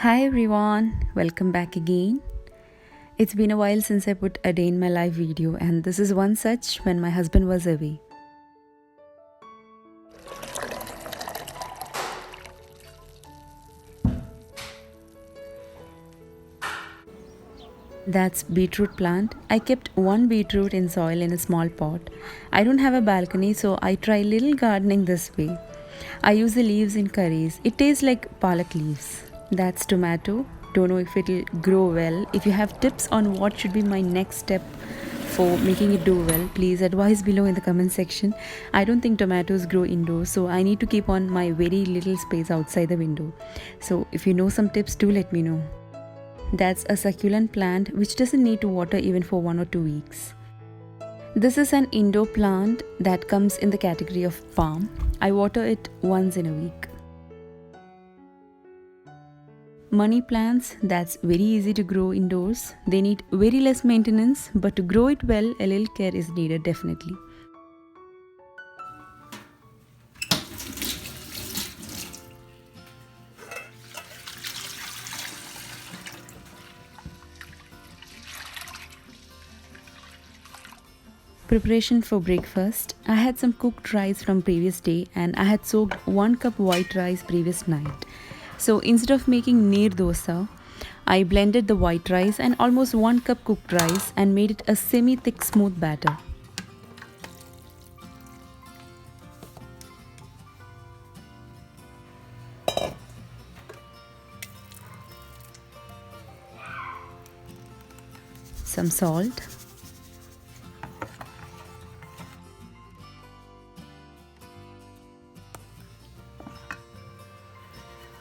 Hi everyone, welcome back again. It's been a while since I put a day in my life video, and this is one such when my husband was away. That's beetroot plant. I kept one beetroot in soil in a small pot. I don't have a balcony, so I try little gardening this way. I use the leaves in curries. It tastes like palak leaves. That's tomato. Don't know if it'll grow well. If you have tips on what should be my next step for making it do well, please advise below in the comment section. I don't think tomatoes grow indoors, so I need to keep on my very little space outside the window. So if you know some tips, do let me know. That's a succulent plant which doesn't need to water even for 1 or 2 weeks. This is an indoor plant that comes in the category of palm. I water it once in a week. Money plants, that's very easy to grow indoors. They need very less maintenance, but to grow it well, a little care is needed definitely. Preparation for breakfast. I had some cooked rice from previous day and I had soaked 1 cup white rice previous night. So instead of making neer dosa, I blended the white rice and almost 1 cup cooked rice and made it a semi-thick smooth batter. Some salt.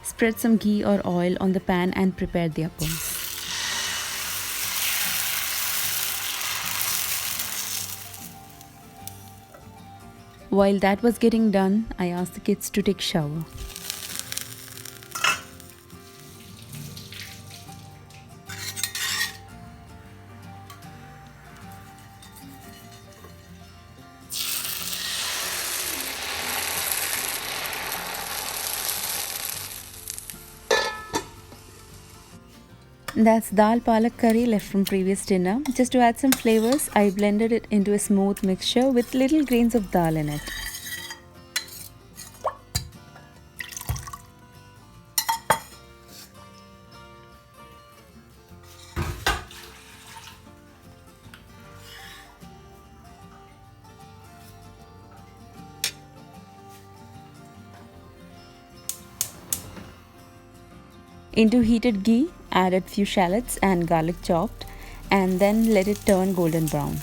Spread some ghee or oil on the pan and prepare the appams. While that was getting done, I asked the kids to take shower. That's dal palak curry left from previous dinner. Just to add some flavors, I blended it into a smooth mixture with little grains of dal in it. Into heated ghee, added few shallots and garlic chopped, and then let it turn golden brown.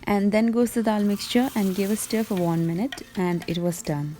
And then goes the dal mixture and give a stir for 1 minute and it was done.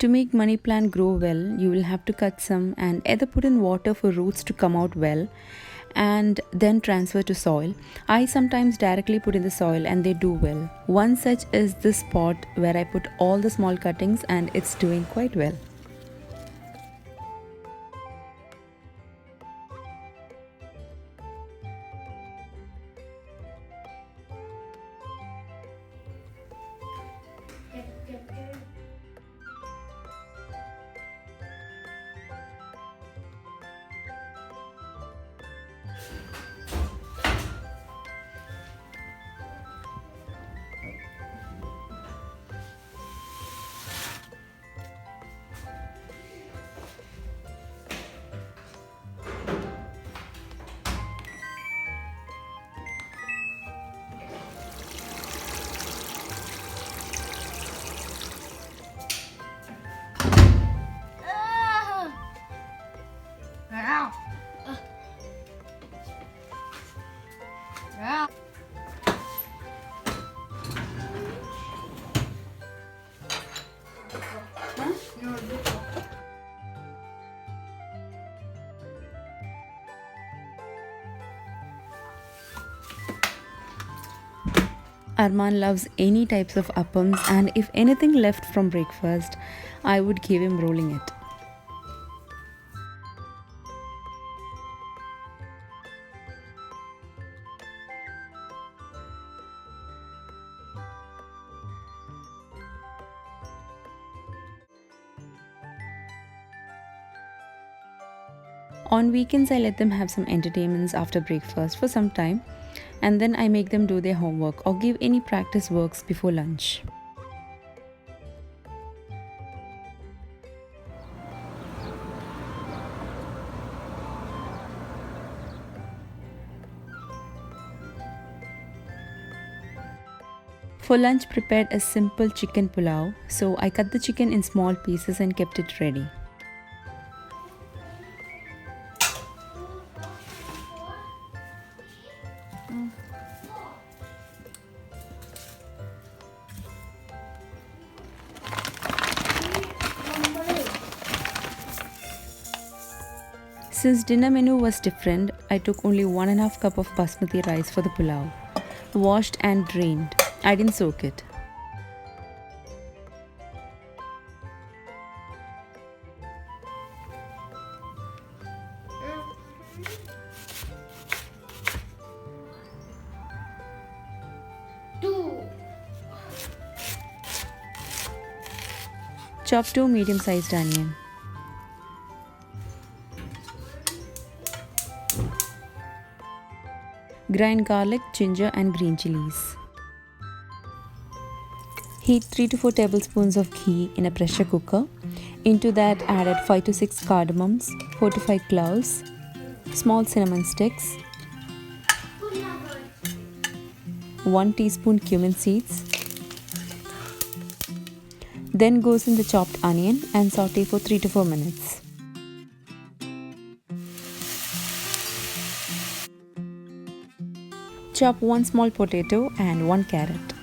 To make money plant grow well, you will have to cut some and either put in water for roots to come out well and then transfer to soil. I sometimes directly put in the soil and they do well. One such is this pot where I put all the small cuttings and it's doing quite well. Arman loves any types of appams, and if anything left from breakfast, I would give him rolling it. On weekends, I let them have some entertainments after breakfast for some time, and then I make them do their homework or give any practice works before lunch. For lunch, prepared a simple chicken pulao, so I cut the chicken in small pieces and kept it ready. Since dinner menu was different, I took only 1.5 cup of basmati rice for the pulao. Washed and drained. I didn't soak it. Chop 2 medium-sized onion. Grind garlic, ginger and green chilies. Heat 3 to 4 tablespoons of ghee in a pressure cooker. Into that added 5 to 6 cardamoms, 4 to 5 cloves, small cinnamon sticks, 1 teaspoon cumin seeds. Then goes in the chopped onion and saute for 3 to 4 minutes. Chop 1 small potato and 1 carrot.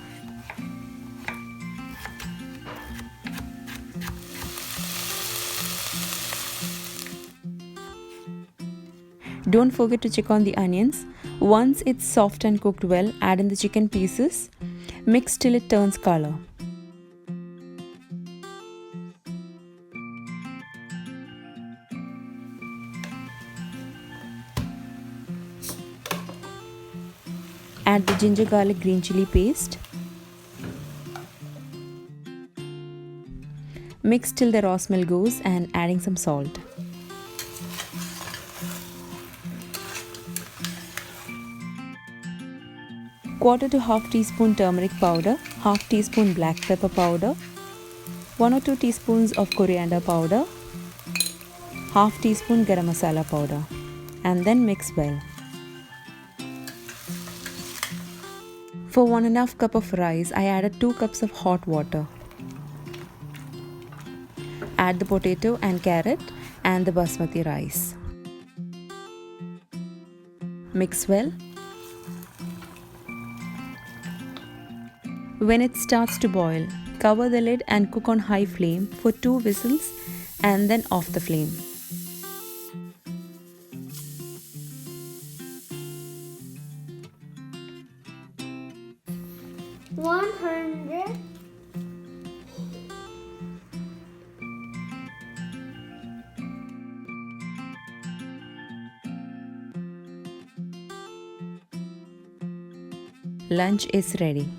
Don't forget to check on the onions. Once it's soft and cooked well, add in the chicken pieces. Mix till it turns color. Add the ginger garlic green chili paste. Mix till the raw smell goes and adding some salt. Quarter to half teaspoon turmeric powder, half teaspoon black pepper powder, 1 or 2 teaspoons of coriander powder, half teaspoon garam masala powder, and then mix well. For 1.5 cup of rice, I added 2 cups of hot water. Add the potato and carrot and the basmati rice. Mix well. When it starts to boil, cover the lid and cook on high flame for 2 whistles and then off the flame. Lunch is ready.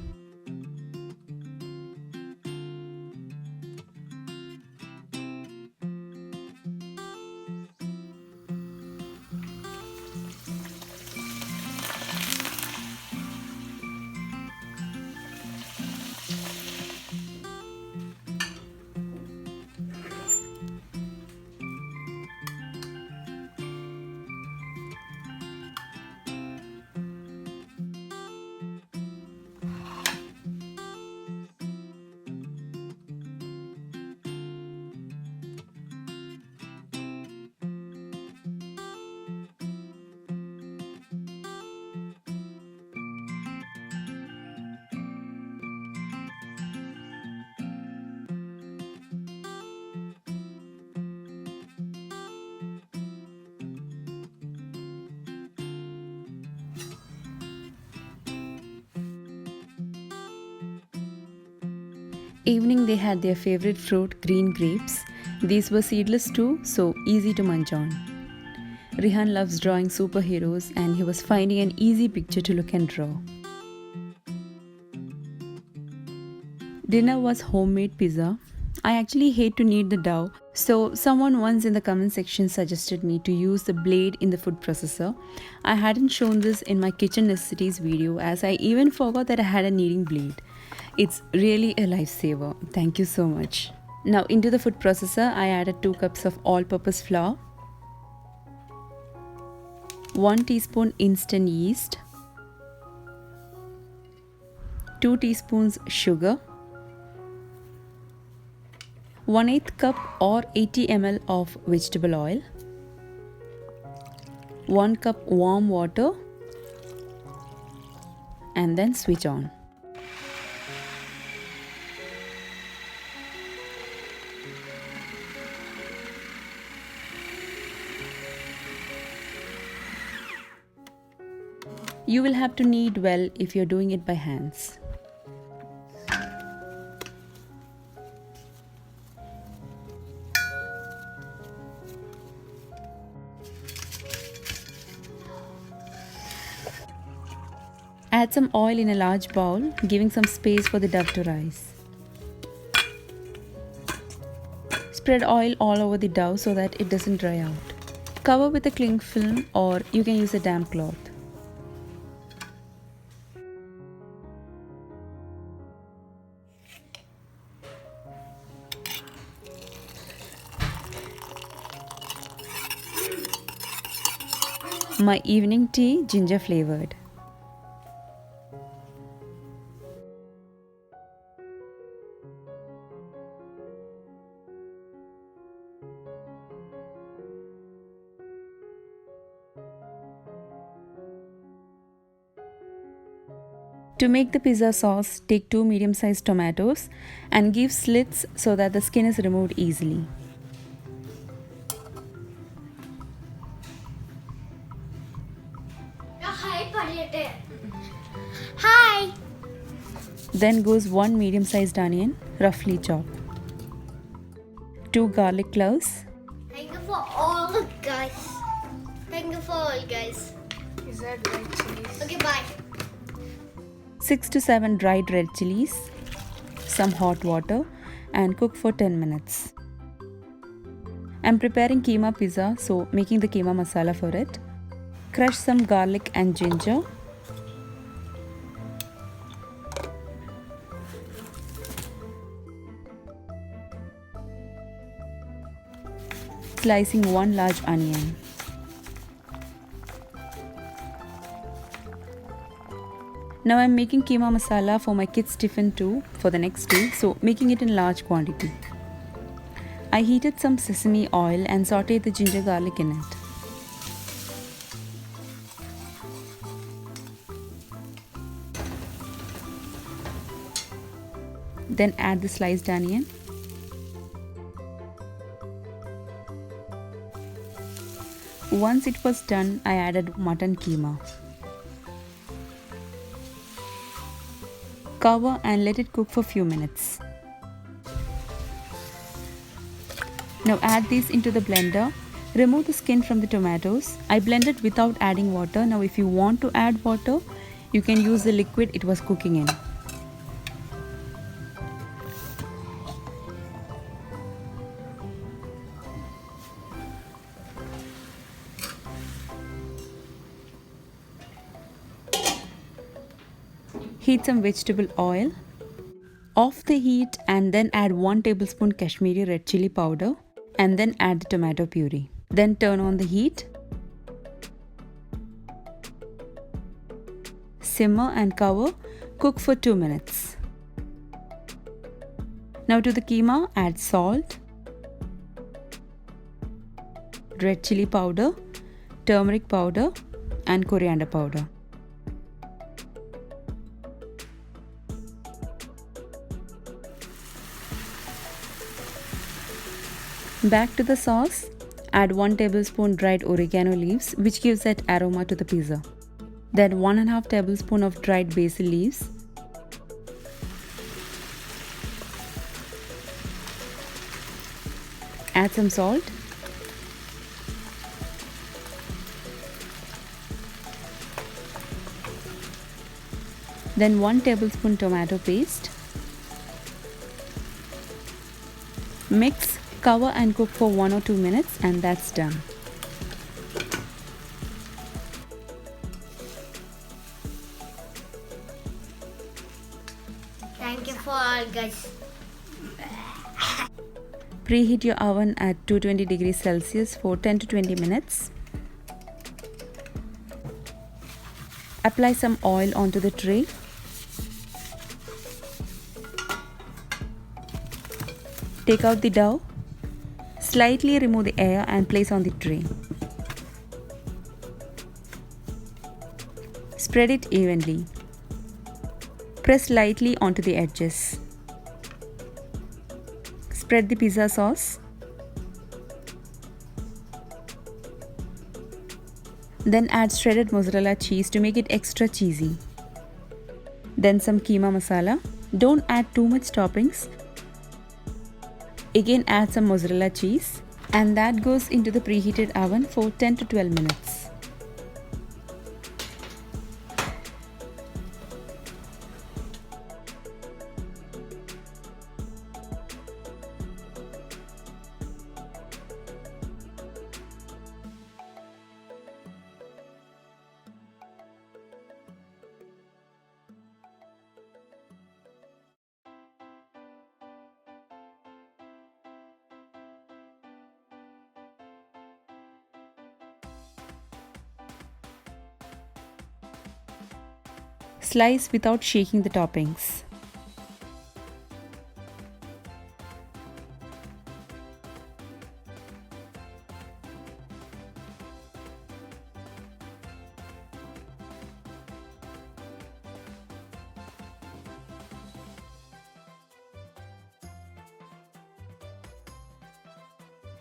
Evening they had their favorite fruit, green grapes. These were seedless too, so easy to munch on. Rehan loves drawing superheroes and he was finding an easy picture to look and draw. Dinner was homemade pizza. I actually hate to knead the dough, so someone once in the comment section suggested me to use the blade in the food processor. I hadn't shown this in my kitchen necessities video as I even forgot that I had a kneading blade. It's really a lifesaver. Thank you so much. Now into the food processor, I added 2 cups of all-purpose flour, 1 teaspoon instant yeast, 2 teaspoons sugar, 1/8 cup or 80 ml of vegetable oil, 1 cup warm water, and then switch on. You will have to knead well if you're doing it by hands. Add some oil in a large bowl, giving some space for the dough to rise. Spread oil all over the dough so that it doesn't dry out. Cover with a cling film or you can use a damp cloth. My evening tea, ginger flavored. To make the pizza sauce, take 2 medium-sized tomatoes and give slits so that the skin is removed easily. Hi! Then goes 1 medium-sized onion, roughly chopped. 2 garlic cloves. Thank you for all, guys. Thank you for all, guys. Is that red chilies? Okay, bye. 6 to 7 dried red chilies, some hot water, and cook for 10 minutes. I'm preparing keema pizza, so making the keema masala for it. Crush some garlic and ginger. Slicing 1 large onion. Now I'm making keema masala for my kids' tiffin too for the next day, so making it in large quantity. I heated some sesame oil and sauteed the ginger garlic in it. Then add the sliced onion. Once it was done, I added mutton keema. Cover and let it cook for few minutes. Now add these into the blender. Remove the skin from the tomatoes. I blended without adding water. Now if you want to add water, you can use the liquid it was cooking in. Heat some vegetable oil. Off the heat and then add 1 tablespoon Kashmiri red chili powder and then add the tomato puree. Then turn on the heat. Simmer and cover. Cook for 2 minutes. Now to the keema, add salt, red chili powder, turmeric powder and coriander powder. Back to the sauce, add 1 tablespoon dried oregano leaves which gives that aroma to the pizza. Then 1.5 tablespoon of dried basil leaves. Add some salt. Then 1 tablespoon tomato paste. Mix, cover and cook for 1 or 2 minutes and that's done. Thank you for all, guys. Preheat your oven at 220 degrees Celsius for 10 to 20 minutes. Apply some oil onto the tray. Take out the dough. Slightly remove the air and place on the tray. Spread it evenly. Press lightly onto the edges. Spread the pizza sauce. Then add shredded mozzarella cheese to make it extra cheesy. Then some keema masala. Don't add too much toppings. Again add some mozzarella cheese and that goes into the preheated oven for 10 to 12 minutes. Slice without shaking the toppings.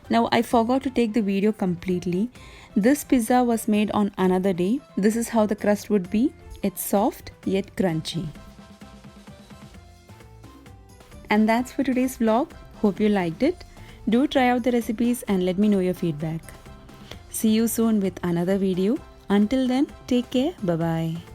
Now I forgot to take the video completely. This pizza was made on another day. This is how the crust would be. It's soft yet crunchy. And that's for today's vlog. Hope you liked it. Do try out the recipes and let me know your feedback. See you soon with another video. Until then, take care. Bye bye.